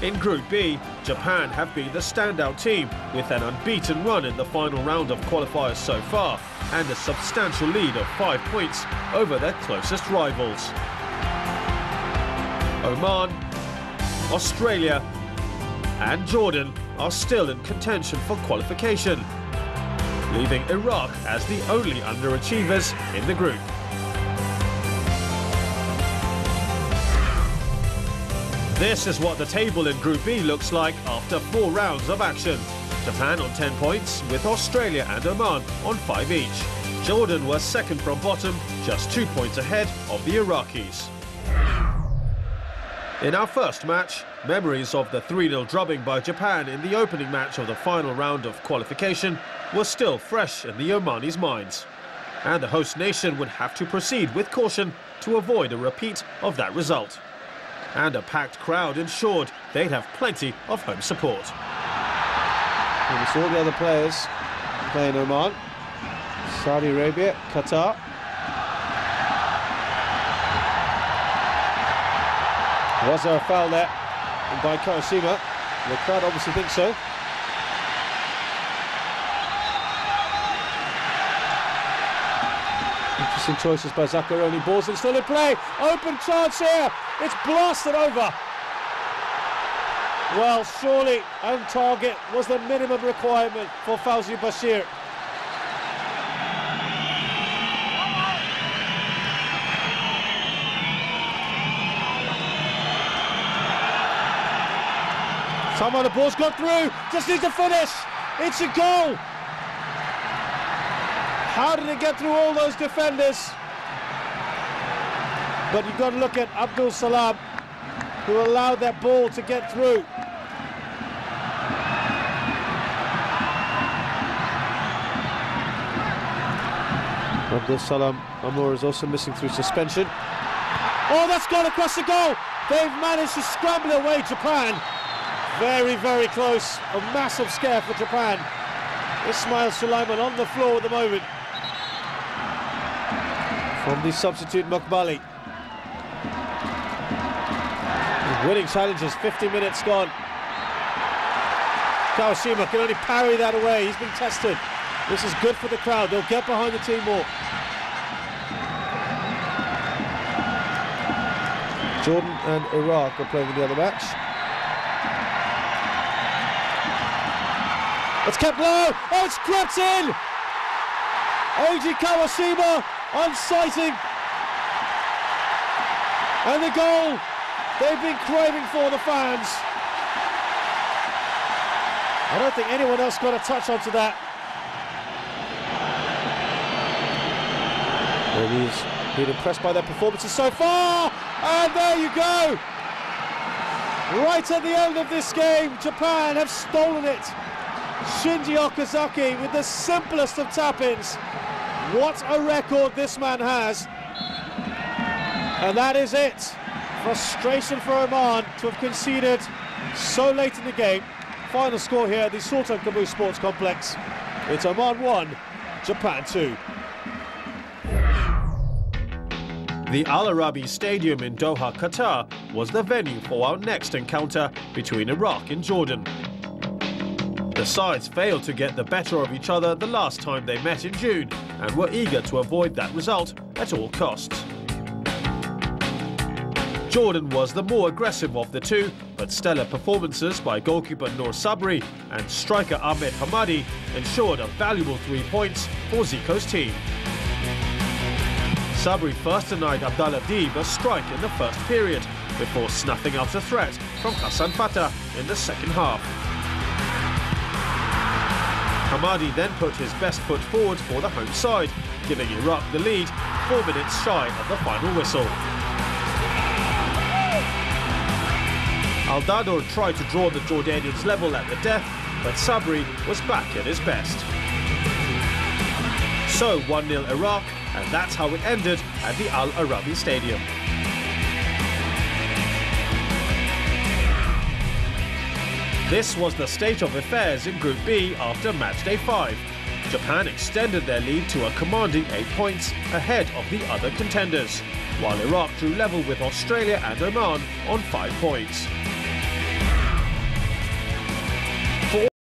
In Group B, Japan have been the standout team with an unbeaten run in the final round of qualifiers so far and a substantial lead of 5 points over their closest rivals. Oman, Australia and Jordan are still in contention for qualification, leaving Iraq as the only underachievers in the group. This is what the table in Group B looks like after 4 rounds of action. Japan on 10 points, with Australia and Oman on 5 each. Jordan was second from bottom, just 2 points ahead of the Iraqis. In our first match, memories of the 3-0 drubbing by Japan in the opening match of the final round of qualification were still fresh in the Omanis' minds. And the host nation would have to proceed with caution to avoid a repeat of that result. And a packed crowd ensured they'd have plenty of home support. And we saw the other players playing Oman, Saudi Arabia, Qatar. Was there a foul there by Kawashima? The crowd obviously thinks so. Interesting choices by Zaccheroni. Balls in, still in play. Open chance here. It's blasted over. Well, surely on target was the minimum requirement for Fawzi Bashir. Somehow the ball's got through, just needs to finish. It's a goal. How did it get through all those defenders? But you've got to look at Abdul Salam, who allowed that ball to get through. Abdul Salam Amor is also missing through suspension. Oh, that's gone across the goal. They've managed to scramble away Japan. Very, very close. A massive scare for Japan. Ismail Sulaiman on the floor at the moment. From the substitute Mokbali. Winning challenges, 50 minutes gone. Kawashima can only parry that away. He's been tested. This is good for the crowd. They'll get behind the team more. Jordan and Iraq are playing in the other match. It's kept low. Oh, it's crept in. Eiji Kawashima on sighting. And the goal they've been craving for, the fans. I don't think anyone else got a touch onto that. And he's been impressed by their performances so far. And there you go. Right at the end of this game, Japan have stolen it. Shinji Okazaki with the simplest of tap-ins. What a record this man has. And that is it. Frustration for Oman to have conceded so late in the game. Final score here at the Sultan Qaboos Sports Complex. It's Oman 1, Japan 2. The Al Arabi Stadium in Doha, Qatar was the venue for our next encounter between Iraq and Jordan. The sides failed to get the better of each other the last time they met in June and were eager to avoid that result at all costs. Jordan was the more aggressive of the two, but stellar performances by goalkeeper Noor Sabri and striker Ahmed Hamadi ensured a valuable 3 points for Zico's team. Sabri first denied Abdallah Deeb a strike in the first period, before snuffing out a threat from Hassan Fatah in the second half. Hamadi then put his best foot forward for the home side, giving Iraq the lead 4 minutes shy of the final whistle. Al-Dador tried to draw the Jordanians level at the death, but Sabri was back at his best. So 1-0 Iraq, and that's how it ended at the Al Arabi Stadium. This was the state of affairs in Group B after match day 5. Japan extended their lead to a commanding 8 points ahead of the other contenders, while Iraq drew level with Australia and Oman on 5 points.